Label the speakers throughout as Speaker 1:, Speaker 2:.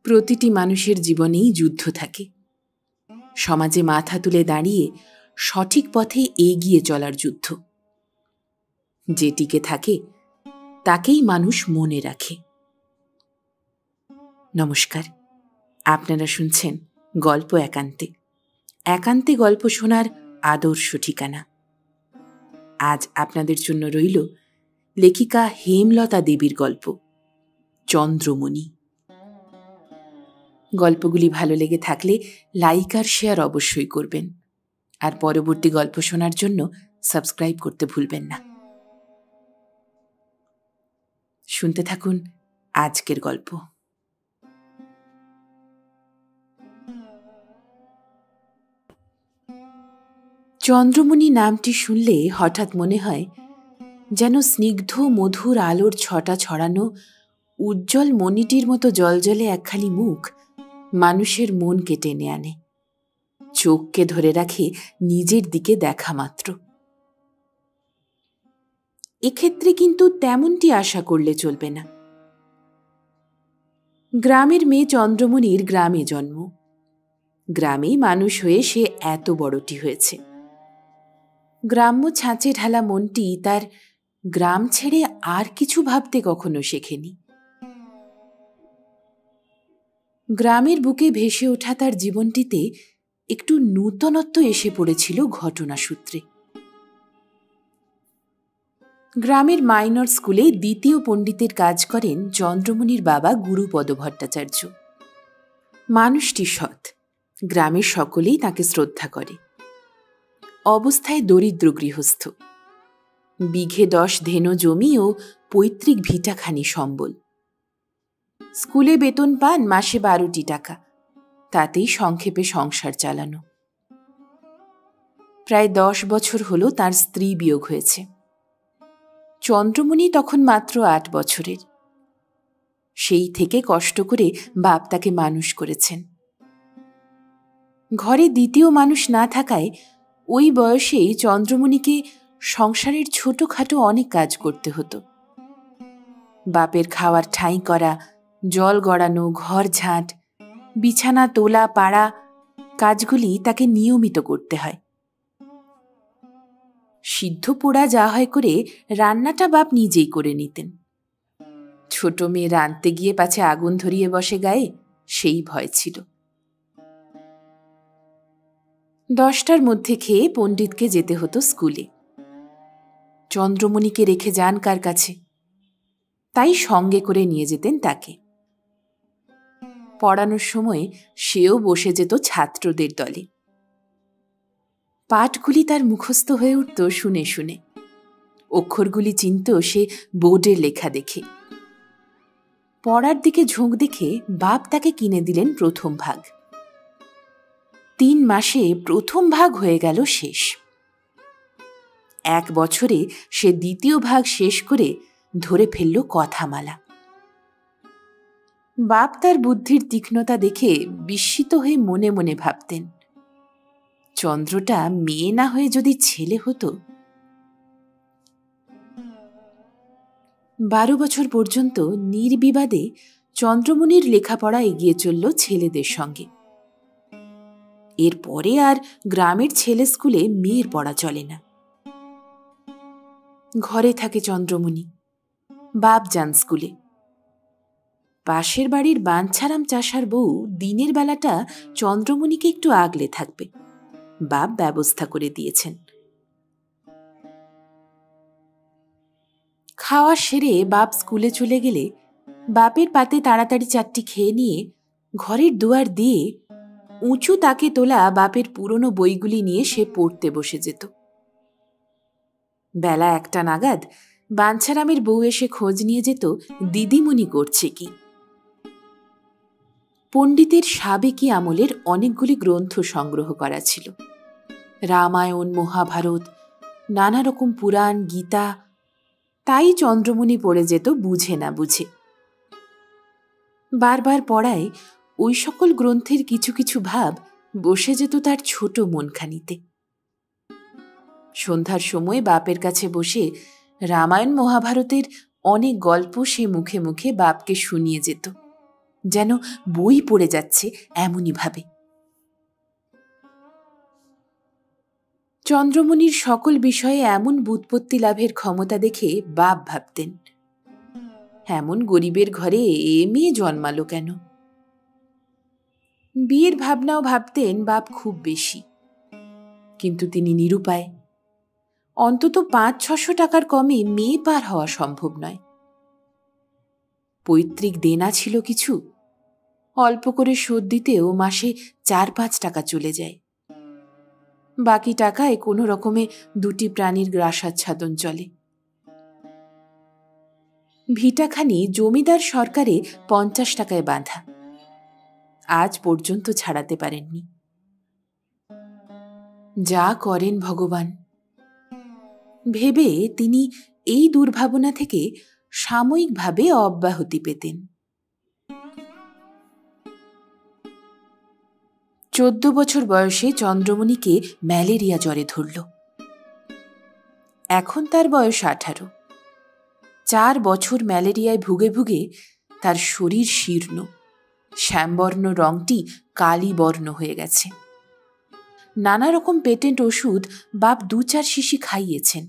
Speaker 1: প্রতিটি মানুষের জীবনেই যুদ্ধ থাকে। সমাজে মাথা তুলে দাঁড়িয়ে সঠিক পথে এগিয়ে চলার যুদ্ধ। যে টিকে থাকে তাকেই মানুষ মনে রাখে। নমস্কার, আপনারা শুনছেন গল্প একান্তে। একান্তে গল্প শোনার আদর্শ ঠিকানা। আজ আপনাদের জন্য রইল লেখিকা হেমলতা দেবীর গল্প চন্দ্রমণি। গল্পগুলি ভালো লেগে থাকলে লাইক আর শেয়ার অবশ্যই করবেন, আর পরবর্তী গল্প শোনার জন্য সাবস্ক্রাইব করতে ভুলবেন না। শুনতে থাকুন আজকের গল্প। চন্দ্রমণি নামটি শুনলে হঠাৎ মনে হয় যেন স্নিগ্ধ মধুর আলোর ছটা ছড়ানো উজ্জ্বল মণিটির মতো জলজলে একখানি মুখ মানুষের মনকে টেনে আনে, চোখকে ধরে রাখে নিজের দিকে দেখা মাত্র। এক্ষেত্রে কিন্তু তেমনটি আশা করলে চলবে না। গ্রামের মেয়ে চন্দ্রমণির গ্রামে জন্ম। গ্রামেই মানুষ হয়ে সে এত বড়টি হয়েছে। গ্রাম্য ছাঁচে ঢালা মনটি তার গ্রাম ছেড়ে আর কিছু ভাবতে কখনো শেখেনি। গ্রামের বুকে ভেসে ওঠা তার জীবনটিতে একটু নূতনত্ব এসে পড়েছিল ঘটনা সূত্রে। গ্রামের মাইনর স্কুলে দ্বিতীয় পণ্ডিতের কাজ করেন চন্দ্রমণির বাবা গুরুপদ ভট্টাচার্য। মানুষটি সৎ, গ্রামের সকলেই তাকে শ্রদ্ধা করে। অবস্থায় দরিদ্র গৃহস্থ, বিঘে 10 ধেনো জমি ও পৈতৃক ভিটাখানি সম্বল। স্কুলে বেতন পান মাসে 12টি টাকা, তাতেই সংক্ষেপে সংসার চালানো। প্রায় 10 বছর হল তার স্ত্রী বিয়োগ হয়েছে। চন্দ্রমণি তখন মাত্র 8 বছরের। সেই থেকে কষ্ট করে বাপ তাকে মানুষ করেছেন। ঘরে দ্বিতীয় মানুষ না থাকায় ওই বয়সেই চন্দ্রমণিকে সংসারের ছোটখাটো অনেক কাজ করতে হতো। বাপের খাওয়ার ঠাঁই করা, জল গড়ানো, ঘর ঝাঁট, বিছানা তোলা পাড়া কাজগুলি তাকে নিয়মিত করতে হয়। সিদ্ধ পোড়া যা হয় করে রান্নাটা বাপ নিজেই করে নিতেন। ছোট মেয়ে রাঁধতে গিয়ে পাছে আগুন ধরিয়ে বসে গায়ে, সেই ভয় ছিল। 10টার মধ্যে খেয়ে পণ্ডিতকে যেতে হতো স্কুলে। চন্দ্রমণিকে রেখে যান কার কাছে, তাই সঙ্গে করে নিয়ে যেতেন তাকে। পড়ানোর সময় সেও বসে যেত ছাত্রদের দলে। পাঠগুলি তার মুখস্থ হয়ে উঠত শুনে শুনে। অক্ষরগুলি চিনত সে বোর্ডের লেখা দেখে। পড়ার দিকে ঝোঁক দেখে বাপ তাকে কিনে দিলেন প্রথম ভাগ। 3 মাসে প্রথম ভাগ হয়ে গেল শেষ। 1 বছরে সে দ্বিতীয় ভাগ শেষ করে ধরে ফেলল কথামালা। বাপ তার বুদ্ধির তীক্ষ্ণতা দেখে বিস্মিত হয়ে মনে মনে ভাবতেন, চন্দ্রটা মেয়ে না হয়ে যদি ছেলে হতো। 12 বছর পর্যন্ত নির্বিবাদে চন্দ্রমণির লেখাপড়া এগিয়ে চলল ছেলেদের সঙ্গে। এরপরে আর গ্রামের ছেলে স্কুলে মেয়ের পড়া চলে না। ঘরে থাকে চন্দ্রমণি, বাপ যান স্কুলে। পাশের বাড়ির বাঞ্ছারাম চাষার বউ দিনের বেলাটা চন্দ্রমণিকে একটু আগলে থাকবে, বাপ ব্যবস্থা করে দিয়েছেন। খাওয়া সেরে বাপ স্কুলে চলে গেলে বাপের পাতে তাড়াতাড়ি 4টি খেয়ে নিয়ে ঘরের দুয়ার দিয়ে উঁচু তাকে তোলা বাপের পুরনো বইগুলি নিয়ে সে পড়তে বসে যেত। বেলা 1টা নাগাদ বাঞ্ছারামের বউ এসে খোঁজ নিয়ে যেত দিদিমণি করছে কি। পণ্ডিতের সাবেকি আমলের অনেকগুলি গ্রন্থ সংগ্রহ করা ছিল। রামায়ণ, মহাভারত, নানা রকম পুরাণ, গীতা। তাই চন্দ্রমণি পড়ে যেত বুঝে না বুঝে। বারবার পড়ায় ওই সকল গ্রন্থের কিছু কিছু ভাব বসে যেত তার ছোট মনখানিতে। সন্ধ্যার সময় বাপের কাছে বসে রামায়ণ মহাভারতের অনেক গল্প সে মুখে মুখে বাপকে শুনিয়ে যেত, যেন বই পড়ে যাচ্ছে এমনই ভাবে। চন্দ্রমণির সকল বিষয়ে এমন ব্যুৎপত্তি লাভের ক্ষমতা দেখে বাপ ভাবতেন, এমন গরিবের ঘরে এ মেয়ে জন্মালো কেন। বিয়ের ভাবনাও ভাবতেন বাপ খুব বেশি, কিন্তু তিনি নিরুপায়। অন্তত 500-600 টাকার কমে মেয়ে পার হওয়া সম্ভব নয়। পৈতৃক দেনা ছিল কিছু, অল্প করে শোধ দিতেও মাসে 4-5 টাকা চলে যায়। বাকি টাকায় কোনো রকমে 2টি প্রাণীর গ্রাসাচ্ছাদন চলে। ভিটাখানি জমিদার সরকারে 50 টাকায় বাঁধা, আজ পর্যন্ত ছাড়াতে পারেননি। যা করেন ভগবান ভেবে তিনি এই দুর্ভাবনা থেকে সাময়িকভাবে অব্যাহতি পেতেন। 14 বছর বয়সে চন্দ্রমণিকে ম্যালেরিয়া জ্বরে ধরল। এখন তার বয়স 18। 4 বছর ম্যালেরিয়ায় ভুগে ভুগে তার শরীর শীর্ণ, শ্যামবর্ণ রংটি কালি বর্ণ হয়ে গেছে। নানা রকম পেটেন্ট ওষুধ বাপ 2-4 শিশি খাইয়েছেন।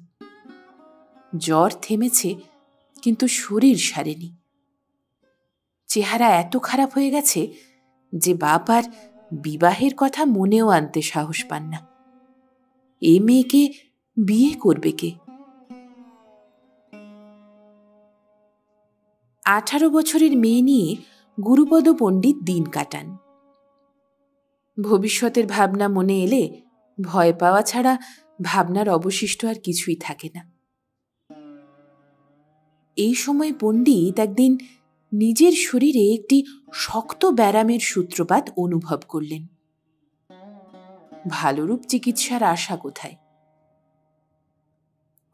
Speaker 1: জ্বর থেমেছে, কিন্তু শরীর সারেনি। চেহারা এত খারাপ হয়ে গেছে যে বাপ আর বিবাহের কথা মনেও আনতে সাহস পান না। এ মেয়েকে বিয়ে করবে কে? 18 বছরের মেয়ে নিয়ে গুরুপদ পণ্ডিত দিন কাটান। ভবিষ্যতের ভাবনা মনে এলে ভয় পাওয়া ছাড়া ভাবনার অবশিষ্ট আর কিছুই থাকে না। এই সময় পণ্ডিত একদিন নিজের শরীরে একটি শক্ত ব্যারামের সূত্রপাত অনুভব করলেন। ভালোরূপ চিকিৎসার আশা কোথায়?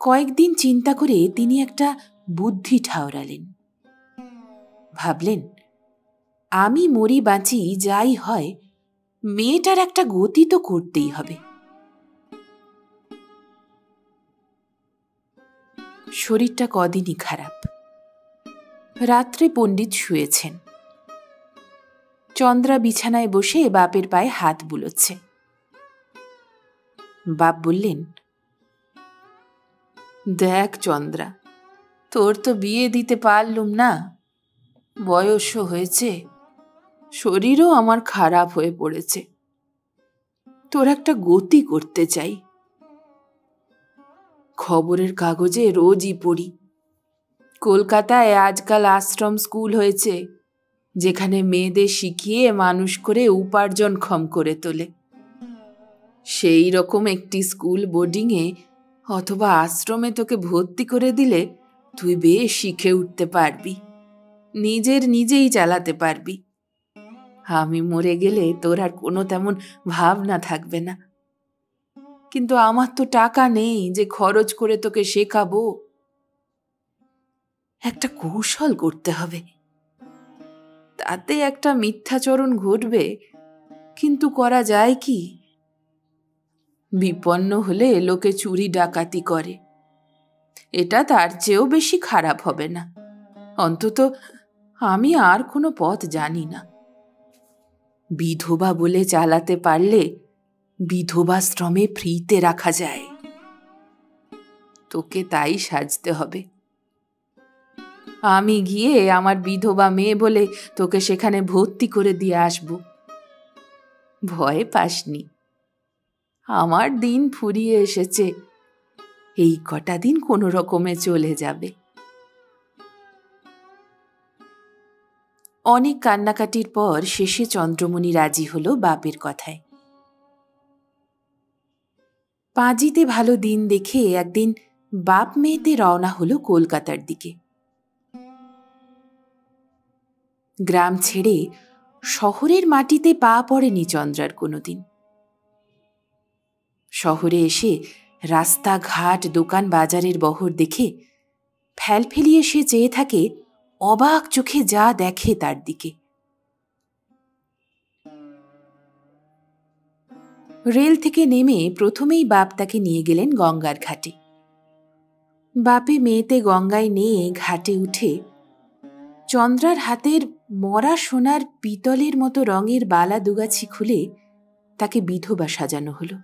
Speaker 1: কয়েকদিন চিন্তা করে তিনি একটা বুদ্ধি ঠাওরালেন। ভাবলেন, আমি মরি বাঁচি যাই হয়, মেয়েটার একটা গতি তো করতেই হবে। শরীরটা কদিনই খারাপ। রাত্রে পণ্ডিত শুয়েছেন। চন্দ্রা বিছানায় বসে বাপের পায়ে হাত বুলোচ্ছে। বাপ বললেন, দেখ চন্দ্রা, তোর তো বিয়ে দিতে পারলুম না, বয়সও হয়েছে, শরীরও আমার খারাপ হয়ে পড়েছে। তোর একটা গতি করতে চাই। খবরের কাগজে রোজই পড়ি, কলকাতায় আজকাল আশ্রম স্কুল হয়েছে, যেখানে মেয়েদের শিখিয়ে মানুষ করে উপার্জনক্ষম করে তোলে। সেই রকম একটি স্কুল বোর্ডিংয়ে অথবা আশ্রমে তোকে ভর্তি করে দিলে তুই বেশ শিখে উঠতে পারবি, নিজেই চালাতে পারবি। আমি মরে গেলে তোর আর কোনো তেমন ভাবনা থাকবে না। কিন্তু আমার তো টাকা নেই যে খরচ করে তোকে শেখাবো। একটা কৌশল করতে হবে, তাতে একটা মিথ্যাচরণ ঘটবে, কিন্তু করা যায় কি? বিপন্ন হলে লোকে চুরি ডাকাতি করে, এটা তার চেয়েও বেশি খারাপ হবে না। অন্তত আমি আর কোনো পথ জানি না। বিধবা বলে চালাতে পারলে বিধবাশ্রমে ফ্রিতে রাখা যায়। তোকে তাই সাজতে হবে। আমি গিয়ে আমার বিধবা মেয়ে বলে তোকে সেখানে ভর্তি করে দিয়ে আসব। ভয় পাসনি, আমার দিন ফুরিয়ে এসেছে, এই কটা দিন কোনো রকমে চলে যাবে। অনেক কান্নাকাটির পর শেষে চন্দ্রমণি রাজি হলো বাপের কথায়। পাঁজিতে ভালো দিন দেখে একদিন বাপ মেয়েতে রওনা হলো কলকাতার দিকে। গ্রাম ছেড়ে শহরের মাটিতে পা পড়েনি চন্দ্রার কোনোদিন। শহরে এসে রাস্তাঘাট দোকান বাজারের বহর দেখে ফেলফেলিয়ে সে চেয়ে থাকে অবাক চোখে যা দেখে তার দিকে। রেল থেকে নেমে প্রথমেই বাপ তাকে নিয়ে গেলেন গঙ্গার ঘাটে। বাপে মেয়েতে গঙ্গায় নিয়ে ঘাটে উঠে চন্দ্রার হাতের মরা সোনার পিতলের মতো রঙের বালা দুগাছি খুলে তাকে বিধবা সাজানো হলো।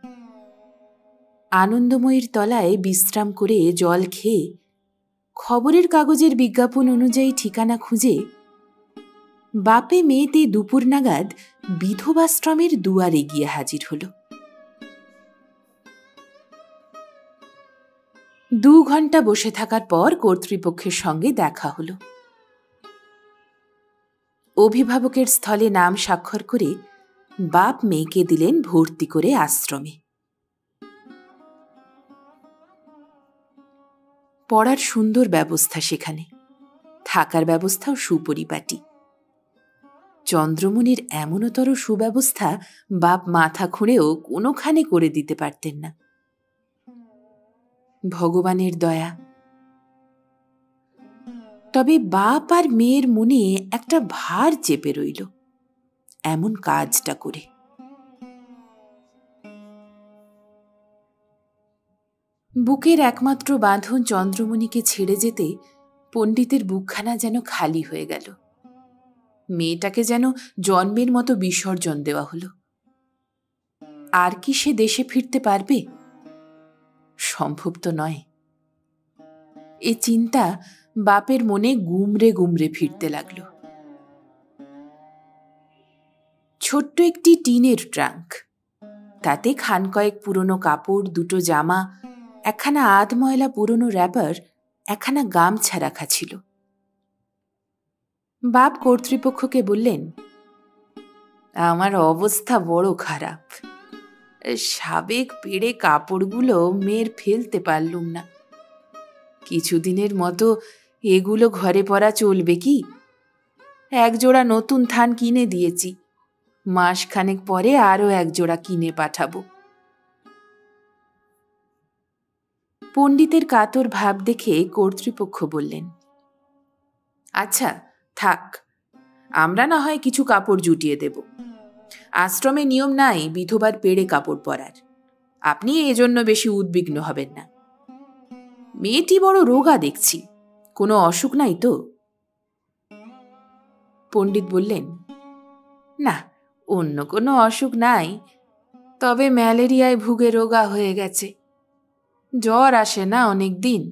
Speaker 1: আনন্দময়ীর তলায় বিশ্রাম করে জল খেয়ে খবরের কাগজের বিজ্ঞাপন অনুযায়ী ঠিকানা খুঁজে বাপে মেয়েতে দুপুর নাগাদ বিধবাশ্রমের দুয়ারে গিয়ে হাজির হল। 2 ঘন্টা বসে থাকার পর কর্তৃপক্ষের সঙ্গে দেখা হল। অভিভাবকের স্থলে নাম স্বাক্ষর করে বাপ মেয়েকে দিলেন ভর্তি করে আশ্রমে। পড়ার সুন্দর ব্যবস্থা সেখানে, থাকার ব্যবস্থাও সুপরিপাটি। চন্দ্রমণির এমনতর সুব্যবস্থা বাপ মাথা খুঁড়েও কোনোখানে করে দিতে পারতেন না। ভগবানের দয়া। তবে বাপ আর মেয়ের মনে একটা ভার চেপে রইল এমন কাজটা করে। বুকের একমাত্র বাঁধন চন্দ্রমণিকে ছেড়ে যেতে পণ্ডিতের বুকখানা যেন খালি হয়ে গেল। মেয়েটাকে যেন জন্মের মতো বিসর্জন দেওয়া হলো। আর কি সে দেশে ফিরতে পারবে? সম্ভব তো নয়। এ চিন্তা বাপের মনে গুমরে গুমরে ফিরতে লাগল। ছোট্ট একটি টিনের ট্রাঙ্ক, তাতে খান কয়েক পুরনো কাপড়, 2টো জামা, একখানা আধ ময়লা পুরনো র্যাপার, একখানা গামছা রাখা ছিল। বাপ কর্তৃপক্ষকে বললেন, আমার অবস্থা বড় খারাপ। সাবেক পেড়ে কাপড়গুলো মেয়ের ফেলতে পারলুম না। কিছুদিনের মতো এগুলো ঘরে পরা চলবে কি? 1 জোড়া নতুন থান কিনে দিয়েছি, মাসখানেক পরে আরও 1 জোড়া কিনে পাঠাবো। পণ্ডিতের কাতর ভাব দেখে কর্তৃপক্ষ বললেন, আচ্ছা থাক, আমরা না হয় কিছু কাপড় জুটিয়ে দেব। আশ্রমে নিয়ম নাই বিধবার পেড়ে কাপড় পরার। আপনি এজন্য বেশি উদ্বিগ্ন হবেন না। মেয়েটি বড় রোগা দেখছি, কোনো অসুখ নাই তো? পণ্ডিত বললেন, না, অন্য কোনো অসুখ নাই, তবে ম্যালেরিয়ায় ভুগে রোগা হয়ে গেছে। জ্বর আসে না অনেক দিন,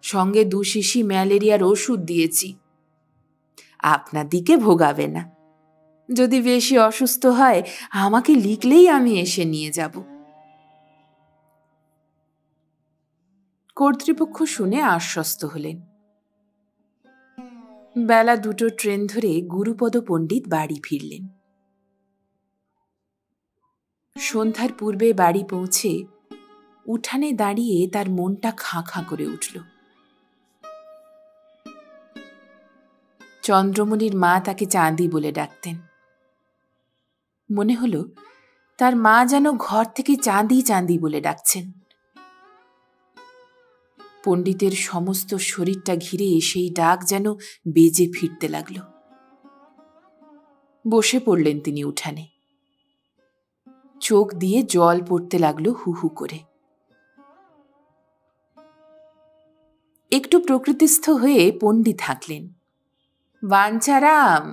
Speaker 1: সঙ্গে 2 শিশি ম্যালেরিয়ার ওষুধ দিয়েছি। আপনার দিকে ভোগাবে না। যদি বেশি অসুস্থ হয় আমাকে লিখলেই আমি এসে নিয়ে যাব। কর্তৃপক্ষ শুনে আশ্বস্ত হলেন। বেলা 2টো ট্রেন ধরে গুরুপদ পণ্ডিত বাড়ি ফিরলেন। সন্ধ্যার পূর্বে বাড়ি পৌঁছে উঠানে দাঁড়িয়ে তার মনটা খাঁ খাঁ করে উঠল। চন্দ্রমণির মা তাকে চাঁদি বলে ডাকতেন। মনে হলো তার মা যেন ঘর থেকে চাঁদি চাঁদি বলে ডাকছেন। পণ্ডিতের সমস্ত শরীরটা ঘিরে সেই ডাক যেন বেজে ফিরতে লাগল। বসে পড়লেন তিনি উঠানে। চোখ দিয়ে জল পড়তে লাগলো হু হু করে। একটু প্রকৃতিস্থ হয়ে পণ্ডিত হাঁকলেন, বাঞ্ছারাম।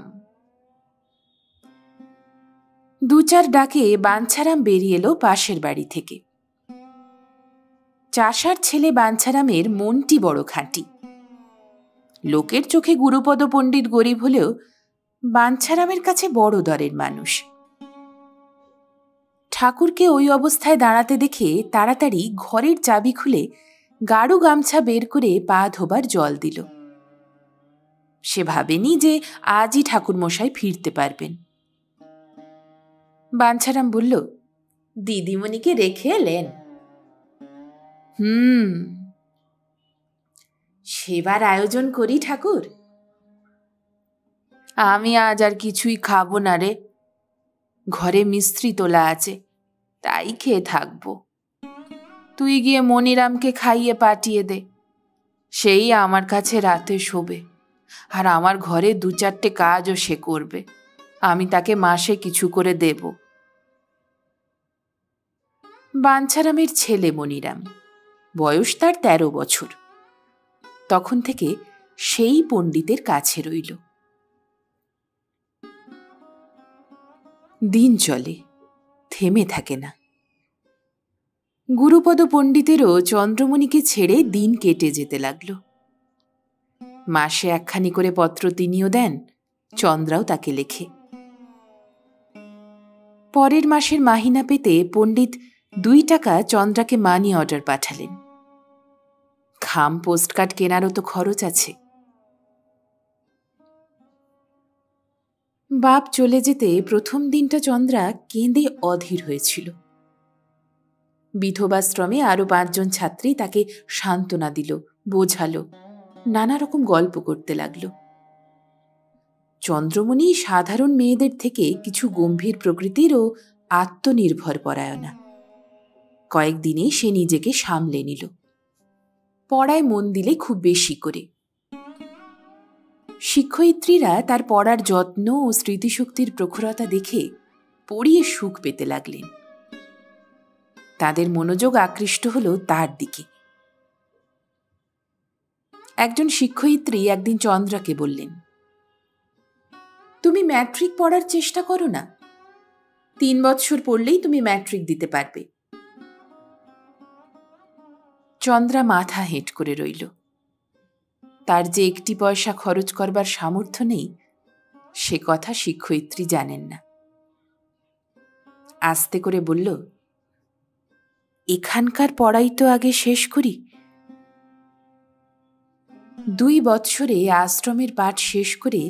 Speaker 1: 2-4 ডাকে বাঞ্ছারাম বেরিয়ে এলো পাশের বাড়ি থেকে। চাষার ছেলে বাঞ্ছারামের মনটি বড় খাঁটি। লোকের চোখে গুরুপদ পণ্ডিত গরিব হলেও বাঞ্ছারামের কাছে বড় দরের মানুষ। ঠাকুরকে ওই অবস্থায় দাঁড়াতে দেখে তাড়াতাড়ি ঘরের চাবি খুলে গাঢ় গামছা বের করে পা ধোবার জল দিল। সে ভাবেনি যে আজই ঠাকুরমশাই ফিরতে পারবেন। বাঞ্ছারাম বলল, দিদিমণিকে রেখে এলেন? সেবার আয়োজন করি ঠাকুর। আমি আজ আর কিছুই খাবো না রে, ঘরে মিস্ত্রি তোলা আছে, তাই খেয়ে থাকবো। তুই গিয়ে মনিরামকে খাইয়ে পাঠিয়ে দে, সেই আমার কাছে রাতে শোবে, আর আমার ঘরে 2-4টে কাজও সে করবে, আমি তাকে মাসে কিছু করে দেব। বাঞ্ছারামের ছেলে মনিরাম, বয়স তার 13 বছর। তখন থেকে সেই পণ্ডিতের কাছে রইল। দিন চলে, থেমে থাকে না। গুরুপদ পণ্ডিতেরও চন্দ্রমণিকে ছেড়ে দিন কেটে যেতে লাগল। মাসে একখানি করে পত্র তিনিও দেন, চন্দ্রাও তাকে লেখে। পরের মাসের মাহিনা পেতে পণ্ডিত 2 টাকা চন্দ্রাকে মানি অর্ডার পাঠালেন। খাম পোস্টকার্ড কেনারও তো খরচ আছে। বাপ চলে যেতে প্রথম দিনটা চন্দ্রা কেঁদে অধীর হয়েছিল। বিধবাশ্রমে আরো 5 জন ছাত্রী তাকে সান্ত্বনা দিল, বোঝালো, নানা রকম গল্প করতে লাগল। চন্দ্রমণি সাধারণ মেয়েদের থেকে কিছু গম্ভীর প্রকৃতির ও আত্মনির্ভর পরায়ণা। কয়েকদিনে সে নিজেকে সামলে নিল। পড়ায় মন দিলে খুব বেশি করে। শিক্ষয়িত্রীরা তার পড়ার যত্ন ও স্মৃতিশক্তির প্রখরতা দেখে পড়িয়ে সুখ পেতে লাগলেন। তাদের মনোযোগ আকৃষ্ট হল তার দিকে। একজন শিক্ষয়িত্রী একদিন চন্দ্রাকে বললেন, তুমি ম্যাট্রিক পড়ার চেষ্টা করো না, 3 বৎসর পড়লেই তুমি ম্যাট্রিক দিতে পারবে। চন্দ্রা মাথা হেঁট করে রইল। তার যে 1 পয়সা খরচ করবার সামর্থ্য নেই, সে কথা শিক্ষয়িত্রী জানেন না। আস্তে করে বলল, এখানকার পড়াই তো আগে শেষ করি। 2 বৎসরে আশ্রমের পাঠ শেষ করে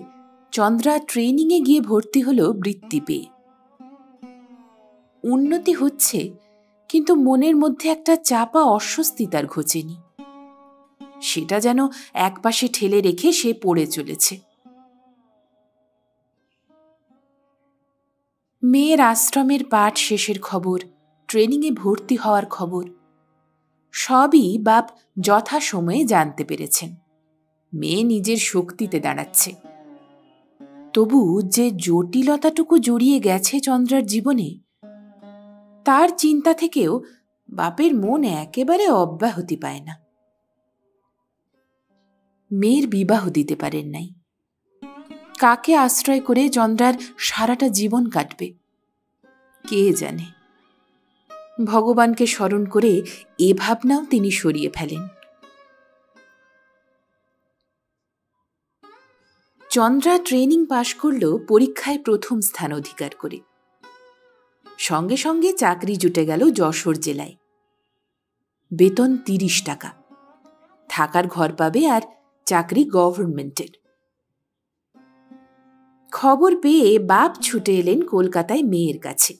Speaker 1: চন্দ্রা ট্রেনিংয়ে গিয়ে ভর্তি হল বৃত্তি পেয়ে। উন্নতি হচ্ছে, কিন্তু মনের মধ্যে একটা চাপা অস্বস্তি তার ঘোচেনি। সেটা যেন একপাশে ঠেলে রেখে সে পড়ে চলেছে। মেয়ের আশ্রমের পাঠ শেষের খবর, ট্রেনিংয়ে ভর্তি হওয়ার খবর, সবই বাপ যথাসময়ে জানতে পেরেছেন। মেয়ে নিজের শক্তিতে দাঁড়াচ্ছে। তবু যে জটিলতাটুকু জড়িয়ে গেছে চন্দ্রার জীবনে, তার চিন্তা থেকেও বাপের মন একেবারে অব্যাহতি পায় না। মেয়ের বিবাহ দিতে পারেন নাই। কাকে আশ্রয় করে চন্দ্রার সারাটা জীবন কাটবে কে জানে। ভগবানকে স্মরণ করে এ ভাবনাও তিনি সরিয়ে ফেলেন। চন্দ্রা ট্রেনিং পাশ করল পরীক্ষায় প্রথম স্থান অধিকার করে। সঙ্গে সঙ্গে চাকরি জুটে গেল যশোর জেলায়। বেতন 30 টাকা, থাকার ঘর পাবে, আর চাকরি গভর্নমেন্টের। খবর পেয়ে বাপ ছুটে এলেন কলকাতায় মেয়ের কাছে।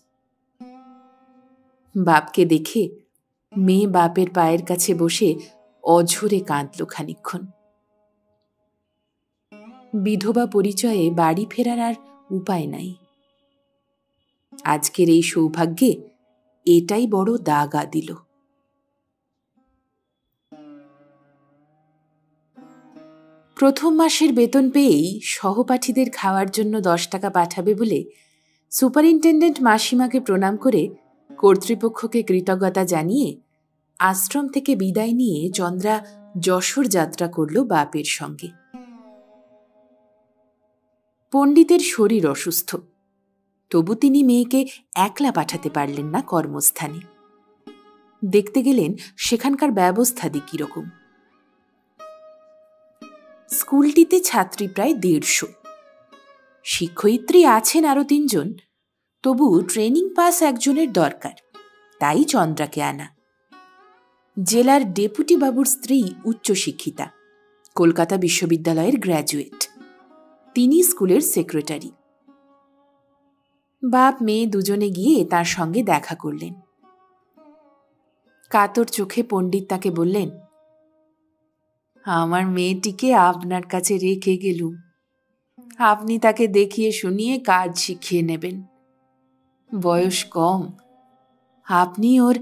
Speaker 1: বাপকে দেখে মেয়ে বাপের পায়ের কাছে বসে অঝরে কাঁদল খানিকক্ষণ। বিধবা পরিচয়ে বাড়ি ফেরার আর উপায় নাই। আজকের এই সৌভাগ্যে এটাই বড় দাগা দিল। প্রথম মাসের বেতন পেয়েই সহপাঠীদের খাওয়ার জন্য 10 টাকা পাঠাবে বলে সুপারিনটেন্ডেন্ট মাসিমাকে প্রণাম করে কর্তৃপক্ষকে কৃতজ্ঞতা জানিয়ে আশ্রম থেকে বিদায় নিয়ে চন্দ্রা যশোর যাত্রা করল বাপের সঙ্গে। পণ্ডিতের শরীর অসুস্থ, তবু তিনি মেয়েকে একলা পাঠাতে পারলেন না কর্মস্থানে। দেখতে গেলেন সেখানকার ব্যবস্থা দি কিরকম। স্কুলটিতে ছাত্রী প্রায় 150। শিক্ষয়িত্রী আছেন আরো 3 জন, তবু ট্রেনিং পাস একজনের দরকার, তাই চন্দ্রাকে আনা। জেলার ডেপুটি বাবুর স্ত্রী উচ্চশিক্ষিতা, কলকাতা বিশ্ববিদ্যালয়ের গ্র্যাজুয়েট। তিনি স্কুলের সেক্রেটারি। বাপ মেয়ে দুজনে গিয়ে তার সঙ্গে দেখা করলেন। কাতর চোখে পণ্ডিত তাকে বললেন, আমার মেয়েটিকে আপনার কাছে রেখে গেলুম, আপনি তাকে দেখিয়ে শুনিয়ে কাজ শিখিয়ে নেবেন। বয়স কম, আপনি ওর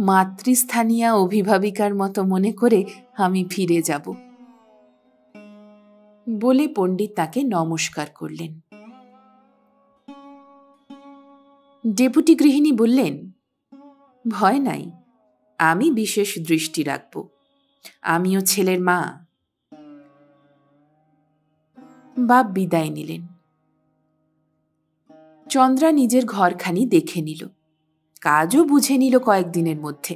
Speaker 1: মাতৃস্থানীয়া অভিভাবিকার মতো মনে করে আমি ফিরে যাব। বলে পণ্ডিত তাকে নমস্কার করলেন। ডেপুটি গৃহিণী বললেন, ভয় নাই, আমি বিশেষ দৃষ্টি রাখব, আমিও ছেলের মা। বাপ বিদায় নিলেন। চন্দ্রা নিজের ঘরখানি দেখে নিল, কাজও বুঝে নিল কয়েকদিনের মধ্যে।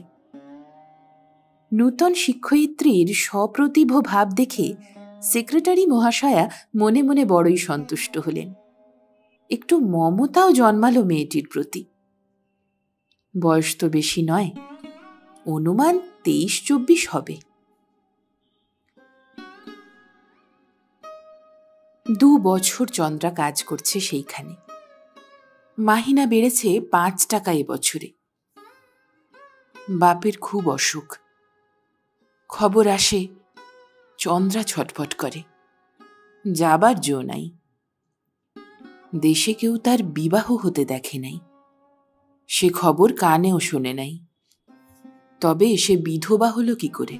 Speaker 1: নূতন শিক্ষয়িত্রীর সপ্রতিভ ভাব দেখে সেক্রেটারি মহাশয়া মনে মনে বড়ই সন্তুষ্ট হলেন। একটু মমতাও জন্মালো মেয়েটির প্রতি। বয়স তো বেশি নয়, অনুমান 23-24 হবে। 2 বছর চন্দ্রা কাজ করছে সেইখানে। মাহিনা বেড়েছে 5 টাকা এবছরে। বাপের খুব অসুখ। খবর আসে, চন্দ্রা ছটফট করে, যাবার জো নাই। দেশে কেউ তার বিবাহ হতে দেখে নাই, সে খবর কানেও শোনে নাই। তবে সে বিধবা হলো কি করে?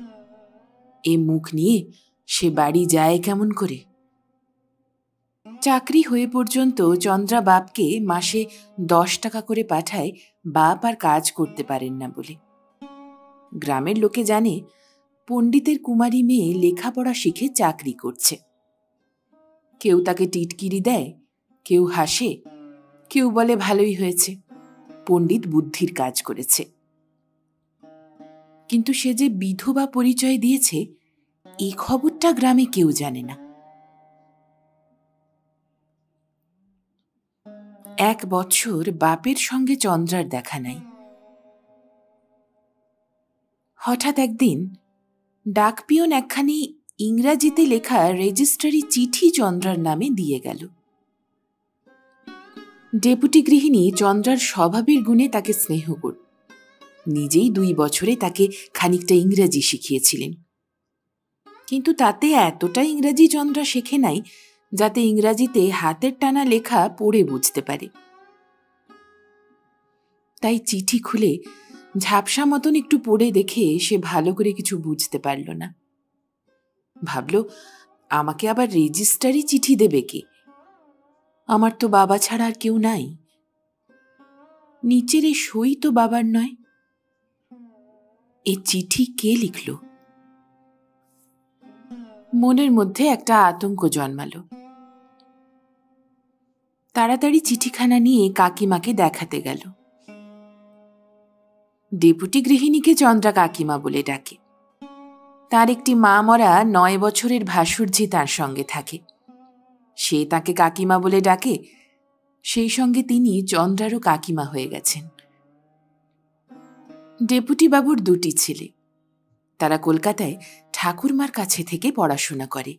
Speaker 1: এ মুখ নিয়ে সে বাড়ি যায় কেমন করে? চাকরি হয়ে পর্যন্ত চন্দ্রা বাপকে মাসে 10 টাকা করে পাঠায়, বাপ আর কাজ করতে পারেন না বলে। গ্রামের লোকে জানে পণ্ডিতের কুমারী মেয়ে লেখাপড়া শিখে চাকরি করছে। কেউ তাকে টিটকিরি দেয়, কেউ হাসে, কেউ বলে ভালোই হয়েছে, পণ্ডিত বুদ্ধির কাজ করেছে। কিন্তু সে যে বিধবা পরিচয় দিয়েছে, এই খবরটা গ্রামে কেউ জানে না। 1 বছর বাপের সঙ্গে চন্দ্রার দেখা নাই। হঠাৎ একদিন ডাকপিয়ন একখানি ইংরাজিতে লেখা রেজিস্ট্রারি চিঠি চন্দ্রার নামে দিয়ে গেল। ডেপুটি গৃহিণী চন্দ্রার স্বভাবের গুণে তাকে স্নেহ করত। নিজেই 2 বছরে তাকে খানিকটা ইংরাজি শিখিয়েছিলেন। কিন্তু তাতে এতটা ইংরাজি চন্দ্রা শেখে নাই যাতে ইংরাজিতে হাতের টানা লেখা পড়ে বুঝতে পারে। তাই চিঠি খুলে ঝাপসা মতন একটু পড়ে দেখে সে ভালো করে কিছু বুঝতে পারল না। ভাবল, আমাকে আবার রেজিস্ট্রারি চিঠি দেবে কে? আমার তো বাবা ছাড়া আর কেউ নাই। নিচের এ সই তো বাবার নয়। এ চিঠি কে লিখল? মনের মধ্যে একটা আতঙ্ক জন্মালো। তাড়াতাড়ি চিঠিখানা নিয়ে কাকিমাকে দেখাতে গেল। ডেপুটি গৃহিণীকে চন্দ্রা কাকিমা বলে ডাকে। তার একটি মা মরা 9 বছরের ভাসুরঝি তার সঙ্গে থাকে, সে তাকে কাকিমা বলে ডাকে। সেই সঙ্গে তিনি চন্দ্রারও কাকিমা হয়ে গেছেন। ডেপুটি বাবুর 2টি ছেলে, তারা কলকাতায় ঠাকুরমার কাছে থেকে পড়াশোনা করে।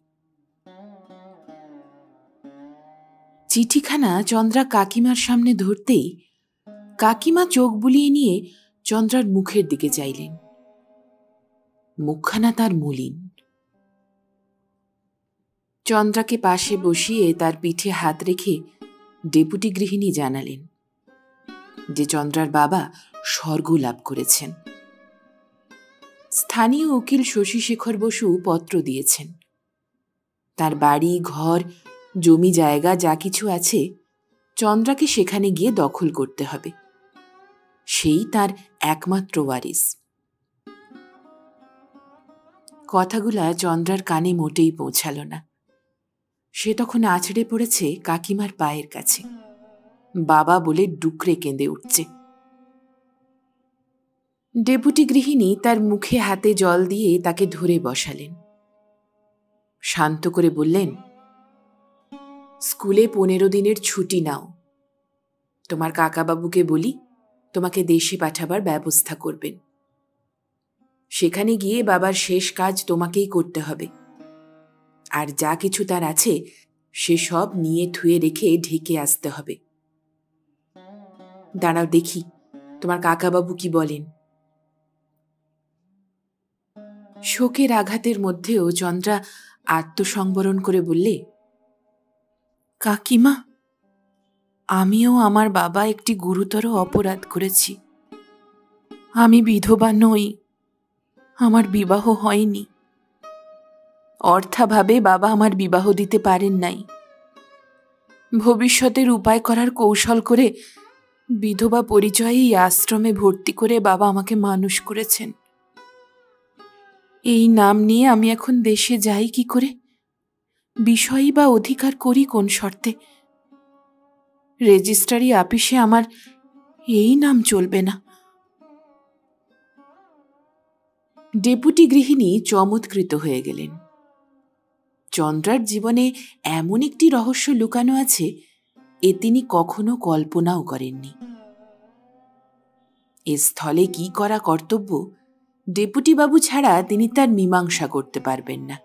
Speaker 1: চিঠিখানা চন্দ্রা কাকিমার সামনে ধরতেই কাকিমা চোখ বুলিয়ে নিয়ে চন্দ্রার মুখের দিকে চাইলেন। মুখখানা তার মলিন। চন্দ্রাকে পাশে বসিয়ে তার পিঠে হাত রেখে ডেপুটি গৃহিণী জানালেন যে চন্দ্রার বাবা স্বর্গ লাভ করেছেন। স্থানীয় উকিল শশীশেখর বসু পত্র দিয়েছেন। তার বাড়ি ঘর জমি জায়গা যা কিছু আছে চন্দ্রাকে সেখানে গিয়ে দখল করতে হবে। সেই তার একমাত্র ওয়ারিস। কথাগুলা চন্দ্রার কানে মোটেই পৌঁছাল না। সে তখন আছড়ে পড়েছে কাকিমার পায়ের কাছে, বাবা বলে ডুকরে কেঁদে উঠছে। ডেপুটি গৃহিণী তার মুখে হাতে জল দিয়ে তাকে ধরে বসালেন। শান্ত করে বললেন, স্কুলে 15 দিনের ছুটি নাও। তোমার কাকাবাবুকে বলি তোমাকে দেশে পাঠাবার ব্যবস্থা করবেন। সেখানে গিয়ে বাবার শেষ কাজ তোমাকেই করতে হবে। আর যা কিছু তার আছে সে সব নিয়ে থুয়ে রেখে ঢেকে আসতে হবে। দাঁড়াও দেখি তোমার কাকাবাবু কি বলেন। শোকের আঘাতের মধ্যেও চন্দ্রা আত্মসংবরণ করে বললে, কাকিমা, আমিও আমার বাবা একটি গুরুতর অপরাধ করেছি। আমি বিধবা নই, আমার বিবাহ হয়নি। অর্থাভাবে বাবা আমার বিবাহ দিতে পারেন নাই। ভবিষ্যতের উপায় করার কৌশল করে বিধবা পরিচয়ে এই আশ্রমে ভর্তি করে বাবা আমাকে মানুষ করেছেন। এই নাম নিয়ে আমি এখন দেশে যাই কি করে? বিষয়ই বা অধিকার করি কোন শর্তে? রেজিস্ট্রারি আপিসে আমার এই নাম চলবে না। ডেপুটি গৃহিণী চমৎকৃত হয়ে গেলেন। চন্দ্রার জীবনে এমন একটি রহস্য লুকানো আছে এ তিনি কখনো কল্পনাও করেননি। এ স্থলে কি করা কর্তব্য ডেপুটি বাবু ছাড়া তিনি তার মীমাংসা করতে পারবেন না।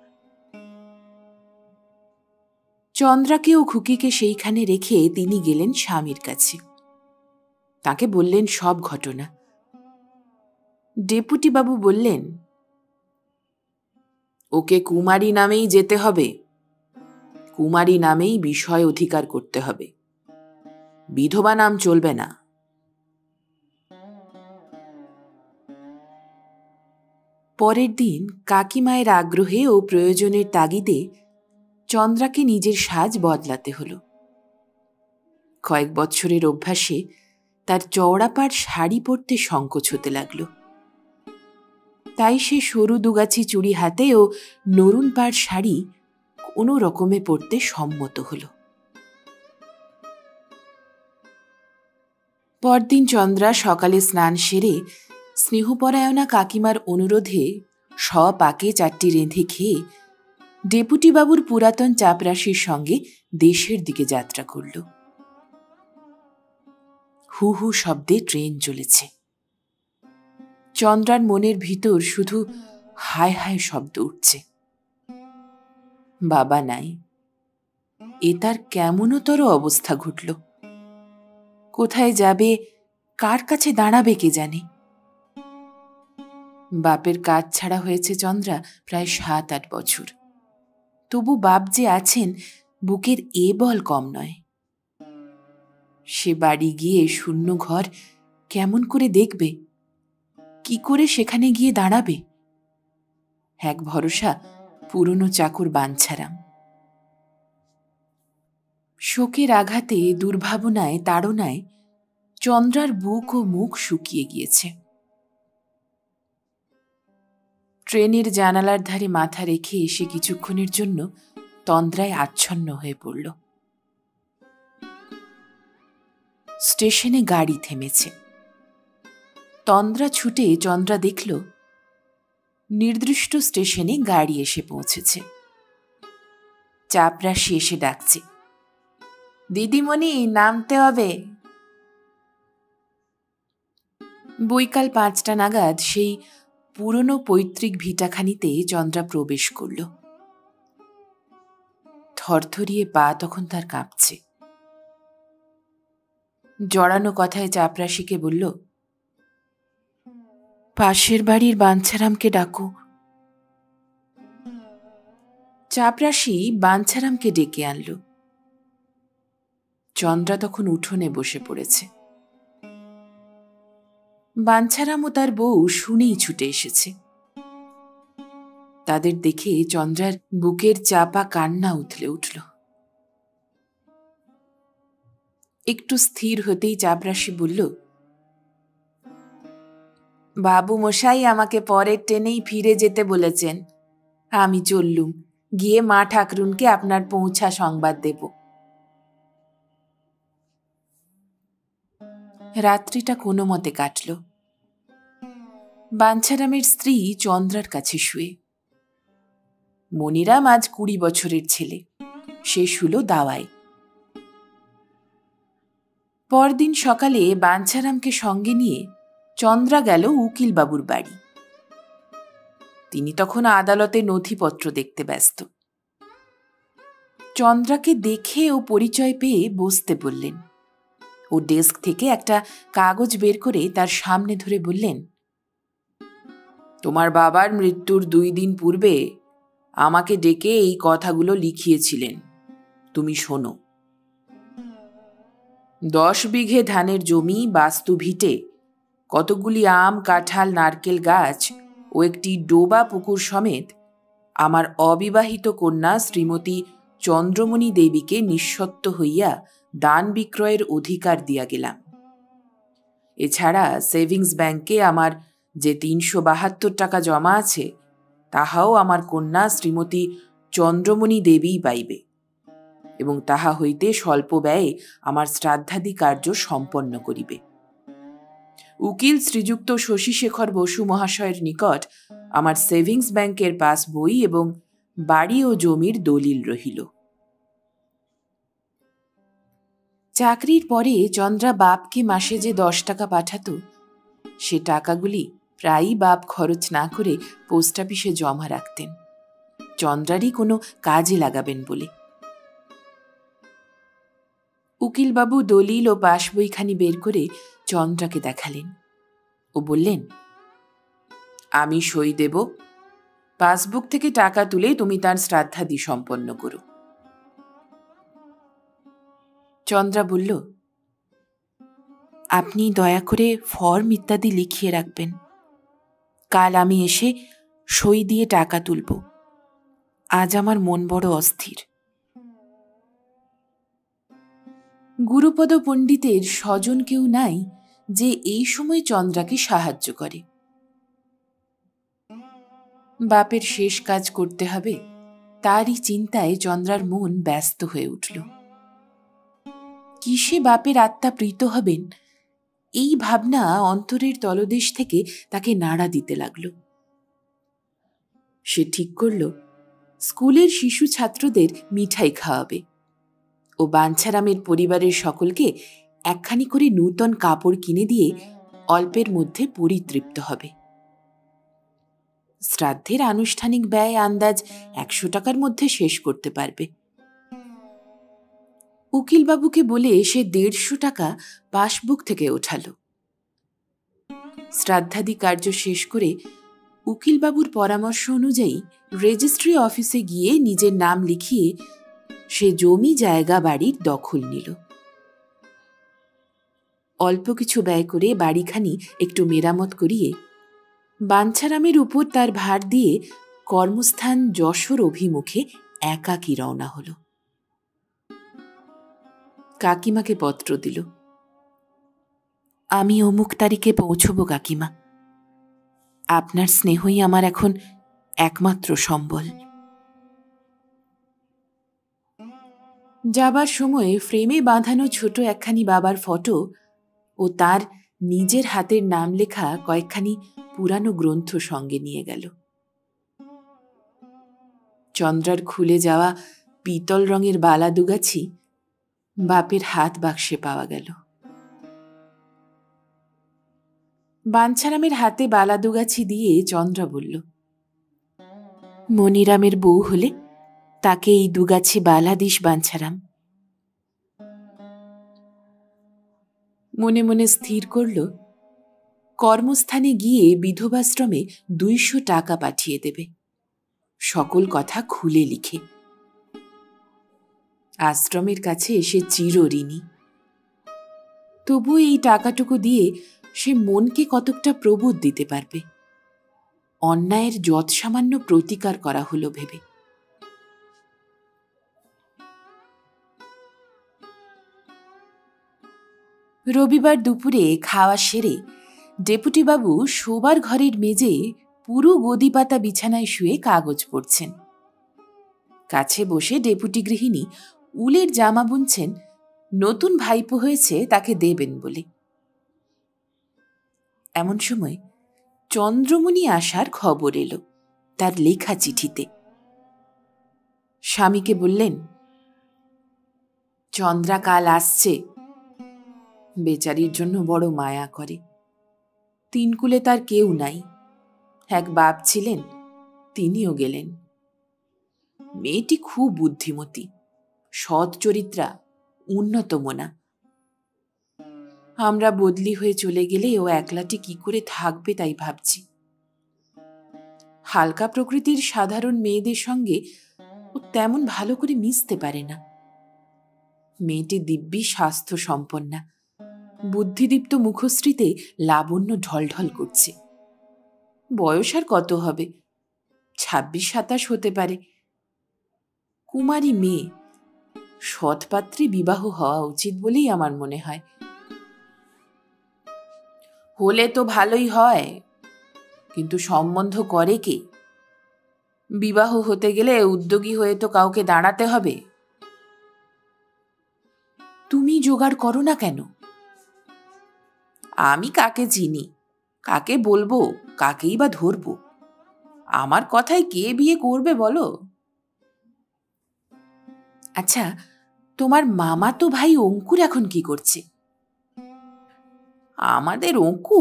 Speaker 1: চন্দ্রাকে ও খুকিকে সেইখানে রেখে তিনি গেলেন স্বামীর কাছে। তাকে বললেন সব ঘটনা। ডেপুটি বাবু বললেন, ওকে কুমারী নামেই যেতে হবে, কুমারী নামেই বিষয় অধিকার করতে হবে, বিধবা নাম চলবে না। পরের দিন কাকিমায়ের আগ্রহে ও প্রয়োজনের তাগিদে চন্দ্রাকে নিজের সাজ বদলাতে হল। কয়েক বছরের অভ্যাসে তার চওড়াপাড় শাড়ি পরতে সংকোচ হতে লাগল। তাই সে সরু দুগাছি চুড়ি হাতে ও নরুন পাড় শাড়ি কোনো রকমে পরতে সম্মত হল। পরদিন চন্দ্রা সকালে স্নান সেরে স্নেহপরায়ণা কাকিমার অনুরোধে পাকে 4টি রেঁধে খেয়ে ডেপুটি বাবুর পুরাতন চাপরাশির সঙ্গে দেশের দিকে যাত্রা করল। হু হু শব্দে ট্রেন চলেছে। চন্দ্রার মনের ভিতর শুধু হায় হায় শব্দ উঠছে। বাবা নাই, এ তার কেমনতর অবস্থা ঘটল। কোথায় যাবে, কার কাছে দাঁড়াবে কে জানে। বাপের কাজ ছাড়া হয়েছে চন্দ্রা প্রায় 7-8 বছর। তবু বাপ যে আছেন, বুকের এ বল কম নয়। সে বাড়ি গিয়ে শূন্য ঘর কেমন করে দেখবে, কি করে সেখানে গিয়ে দাঁড়াবে? এক ভরসা পুরনো চাকর বাঞ্ছারাম। শোকের আঘাতে, দুর্ভাবনায়, তাড়নায় চন্দ্রার বুক ও মুখ শুকিয়ে গিয়েছে। ট্রেনের জানালার ধারে মাথা রেখে এসে কিছুক্ষণের জন্য তন্দ্রায় আচ্ছন্ন হয়ে পড়ল। স্টেশনে গাড়ি থেমেছে। তন্দ্রা ছুটে চন্দ্রা দেখল নির্দিষ্ট স্টেশনে গাড়ি এসে পৌঁছেছে। চাপরাশি এসে ডাকছে, দিদিমণি নামতে হবে। বৈকাল 5টা নাগাদ সেই পুরনো পৈতৃক ভিটাখানিতে চন্দ্রা প্রবেশ করল। থরথরিয়ে পা তখন তার কাঁপছে। জড়ানো কথায় চাপরাশিকে বলল, পাশের বাড়ির বাঞ্ছারামকে ডাকো। চাপরাশি বাঞ্ছারামকে ডেকে আনল। চন্দ্রা তখন উঠোনে বসে পড়েছে। বাঞ্ছারাম ও তার বউ শুনেই ছুটে এসেছে। তাদের দেখে চন্দ্রার বুকের চাপা কান্না উথলে উঠল। একটু স্থির হতেই চাপরাশি বলল, বাবু মশাই আমাকে পরের ট্রেনেই ফিরে যেতে বলেছেন। আমি চললুম, গিয়ে মা ঠাকরুনকে আপনার পৌঁছা সংবাদ দেব। রাত্রিটা কোনো মতে কাটল। বাঞ্ছারামের স্ত্রী চন্দ্রার কাছে শুয়ে। মনিরাম আজ 20 বছরের ছেলে, সে শুলো দাওয়ায়। পরদিন সকালে বাঞ্ছারামকে সঙ্গে নিয়ে চন্দ্রা গেল উকিল বাবুর বাড়ি। তিনি তখন আদালতে নথিপত্র দেখতে ব্যস্ত। চন্দ্রাকে দেখে ও পরিচয় পেয়ে বসতে বললেন। ও ডেস্ক থেকে একটা কাগজ বের করে তার সামনে ধরে বললেন, তোমার বাবার মৃত্যুর 2 দিন পূর্বে আমাকে ডেকে এই কথাগুলো লিখিয়েছিলেন, তুমি শোনো। 10 বিঘে ধানের জমি, বাস্তু ভিটে, কতগুলি আম, কাঁঠাল, নারকেল গাছ ও একটি ডোবা পুকুর সমেত আমার অবিবাহিত কন্যা শ্রীমতী চন্দ্রমণি দেবীকে নিঃসত্ত্ব হইয়া দান বিক্রয়ের অধিকার দিয়া গেলাম। এছাড়া সেভিংস ব্যাংকে আমার যে 372 টাকা জমা আছে, তাহাও আমার কন্যা শ্রীমতী চন্দ্রমণি দেবী পাইবে। এবং তাহা হইতে স্বল্প ব্যয়ে আমার শ্রাদ্ধাদি কার্য সম্পন্ন করিবে। উকিল শ্রীযুক্ত শশীশেখর বসু মহাশয়ের নিকট আমার সেভিংস ব্যাংকের পাস বই এবং বাড়ি ও জমির দলিল রহিল। চাকরির পরে চন্দ্রা বাপকে মাসে যে 10 টাকা পাঠাত, সে টাকাগুলি প্রায়ই বাপ খরচ না করে পোস্ট অফিসে জমা রাখতেন, চন্দ্রারই কোনো কাজে লাগাবেন বলে। উকিলবাবু দলিল ও পাস বইখানি বের করে চন্দ্রাকে দেখালেন ও বললেন, আমি সই দেব, পাসবুক থেকে টাকা তুলে তুমি তার শ্রাদ্ধাদি সম্পন্ন করো। চন্দ্রা বলল, আপনি দয়া করে ফর্ম ইত্যাদি লিখিয়ে রাখবেন, কাল আমি এসে সই দিয়ে টাকা তুলব, আজ আমার মন বড় অস্থির। গুরুপদ পণ্ডিতের স্বজন কেউ নাই যে এই সময় চন্দ্রাকে সাহায্য করে। বাপের শেষ কাজ করতে হবে, তারই চিন্তায় চন্দ্রার মন ব্যস্ত হয়ে উঠল। কিসে বাপের আত্মা প্রীত হবেন, এই ভাবনা অন্তরের তলদেশ থেকে তাকে নাড়া দিতে লাগল। সে ঠিক করল স্কুলের শিশু ছাত্রদের মিঠাই খাওয়াবে ও বাঞ্ছারামের পরিবারের সকলকে একখানি করে নূতন কাপড় কিনে দিয়ে অল্পের মধ্যে পরিতৃপ্ত হবে। শ্রাদ্ধের আনুষ্ঠানিক ব্যয় আন্দাজ 100 টাকার মধ্যে শেষ করতে পারবে। উকিলবাবুকে বলে সে 150 টাকা পাসবুক থেকে ওঠাল। শ্রাদ্ধাদি কার্য শেষ করে উকিলবাবুর পরামর্শ অনুযায়ী রেজিস্ট্রি অফিসে গিয়ে নিজের নাম লিখিয়ে সে জমি জায়গা বাড়ির দখল নিল। অল্প কিছু ব্যয় করে বাড়িখানি একটু মেরামত করিয়ে বাঞ্ছারামের উপর তার ভার দিয়ে কর্মস্থান যশোর অভিমুখে একাকী রওনা হল। কাকিমাকে পত্র দিল, আমি অমুক তারিখে পৌঁছব কাকিমা, আপনার স্নেহই আমার এখন একমাত্র সম্বল। যাবার সময় ফ্রেমে বাঁধানো ছোট একখানি বাবার ফটো ও তার নিজের হাতের নাম লেখা কয়েকখানি পুরানো গ্রন্থ সঙ্গে নিয়ে গেল। চন্দ্রার খুলে যাওয়া পিতল রঙের বালা দুগাছি বাপের হাত বাক্সে পাওয়া গেল। বাঞ্ছারামের হাতে বালা দুগাছি দিয়ে চন্দ্রা বলল, মনিরামের বউ হলে তাকে এই দুগাছি বালা দিস বাঞ্ছারাম। মনে মনে স্থির করল কর্মস্থানে গিয়ে বিধবাশ্রমে 200 টাকা পাঠিয়ে দেবে, সকল কথা খুলে লিখে। আশ্রমের কাছে এসে চিরঋণী, তবু এই টাকাটুকু দিয়ে সে মনকে কতকটা প্রবোধ দিতে পারবে। অন্যায়ের যৎসামান্য প্রতিকার করা হলো ভেবে। রবিবার দুপুরে খাওয়া সেরে ডেপুটিবাবু শোবার ঘরের মেজে পুরো গদিপাতা বিছানায় শুয়ে কাগজ পড়ছেন। কাছে বসে ডেপুটি গৃহিণী উলের জামা বুনছেন, নতুন ভাইপো হয়েছে তাকে দেবেন বলে। এমন সময় চন্দ্রমণি আসার খবর এলো তার লেখা চিঠিতে। স্বামীকে বললেন, চন্দ্রা কাল আসছে, বেচারির জন্য বড় মায়া করে। 3 কুলে তার কেউ নাই, এক বাপ ছিলেন, তিনিও গেলেন। মেয়েটি খুব বুদ্ধিমতী, সৎ চরিত্রা, উন্নত মনা। আমরা বদলি হয়ে চলে গেলে ও একলাটি কি করে থাকবে তাই ভাবছি। হালকা প্রকৃতির সাধারণ মেয়েদের সঙ্গে ও তেমন ভালো করে মিশতে পারে না। মেয়েটি দিব্যি স্বাস্থ্য সম্পন্না, বুদ্ধিদীপ্ত মুখশ্রীতে লাবণ্য ঢলঢল করছে। বয়স আর কত হবে, 26-27 হতে পারে। কুমারী মেয়ে, সৎপাত্রে বিবাহ হওয়া উচিত বলেই আমার মনে হয়। হলে তো ভালোই হয়, কিন্তু সম্বন্ধ করে কে? বিবাহ হতে গেলে উদ্যোগী হয়ে তো কাউকে দাঁড়াতে হবে। জোগাড় করো না কেন? আমি কাকে চিনি, কাকে বলবো, কাকেই বা ধরবো? আমার কথায় কে বিয়ে করবে বলো? আচ্ছা, তোমার মামাতো ভাই অঙ্কুর এখন কি করছে? আমাদের অঙ্কু?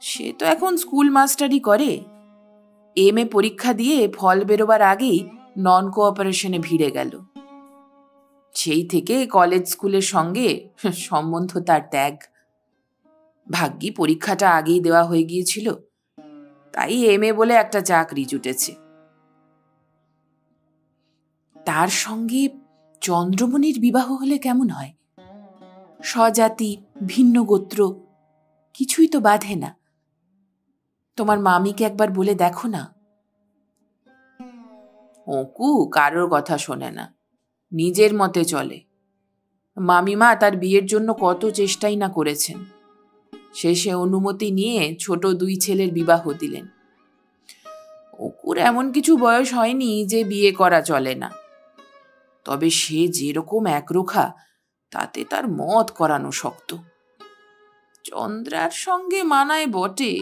Speaker 1: সে তো এখন স্কুল মাস্টারি করে। এমএ পরীক্ষা দিয়ে ফল বেরোবার আগেই নন কোঅপারেশনে ভিড়ে গেল। সেই থেকে কলেজ স্কুলের সঙ্গে সম্বন্ধ তার ত্যাগ। ভাগ্যি পরীক্ষাটা আগেই দেওয়া হয়ে গিয়েছিল, তাই এমএ বলে একটা চাকরি জুটেছে। তার সঙ্গে চন্দ্রমণির বিবাহ হলে কেমন হয়? স্বজাতি, ভিন্ন গোত্র, কিছুই তো বাধে না। তোমার মামিকে একবার বলে দেখো না। অকু কারোর কথা শোনে না, নিজের মতে চলে। মামিমা তার বিয়ের জন্য কত চেষ্টাই না করেছেন, শেষে অনুমতি নিয়ে ছোট 2 ছেলের বিবাহ দিলেন। অকুর এমন কিছু বয়স হয়নি যে বিয়ে করা চলে না, তবে সে যেরকম একরোখা তাতে তার মত করানো শক্ত। চন্দ্রার সঙ্গে মানায় বটে।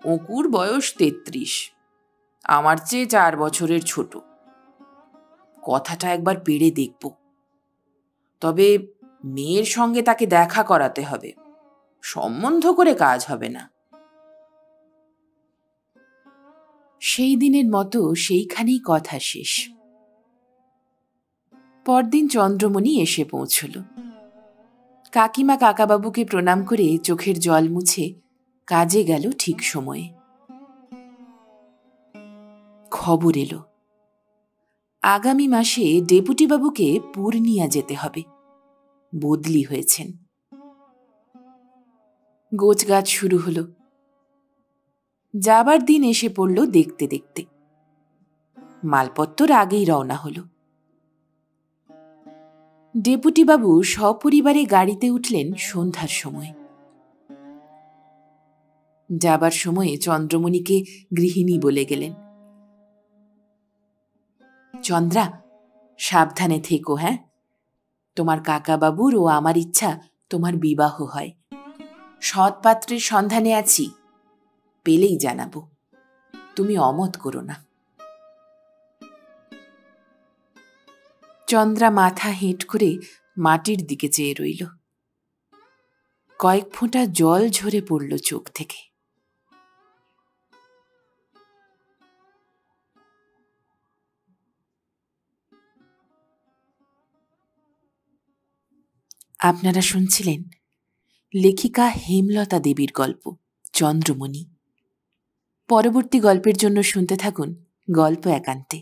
Speaker 1: অকুর বয়স 33, আমার চেয়ে 4 বছরের ছোট। কথাটা একবার পেড়ে দেখব, তবে মেয়ের সঙ্গে তাকে দেখা করাতে হবে, সম্বন্ধ করে কাজ হবে না। সেই দিনের মতো সেইখানেই কথা শেষ। পরদিন চন্দ্রমণি এসে পৌঁছল। কাকিমা কাকাবাবুকে প্রণাম করে চোখের জল মুছে কাজে গেল ঠিক সময়ে। খবর এলো, আগামী মাসে ডেপুটি বাবুকে পূর্ণিয়া যেতে হবে, বদলি হয়েছেন। গোছগাছ শুরু হলো। যাবার দিন এসে পড়ল দেখতে দেখতে। মালপত্তর আগেই রওনা হলো। ডেপুটি বাবু সপরিবারে গাড়িতে উঠলেন সন্ধ্যার সময়। যাবার সময়ে চন্দ্রমণিকে গৃহিণী বলে গেলেন, চন্দ্রা, সাবধানে থেকো, হ্যাঁ? তোমার কাকাবাবুর ও আমার ইচ্ছা তোমার বিবাহ হয়। সৎ পাত্রের সন্ধানে আছি, পেলেই জানাবো, তুমি অমত করো না। চন্দ্রা মাথা হেঁট করে মাটির দিকে চেয়ে রইল। কয়েক ফোঁটা জল ঝরে পড়ল চোখ থেকে। আপনারা শুনছিলেন লেখিকা হেমলতা দেবীর গল্প চন্দ্রমণি। পরবর্তী গল্পের জন্য শুনতে থাকুন গল্প একান্তে।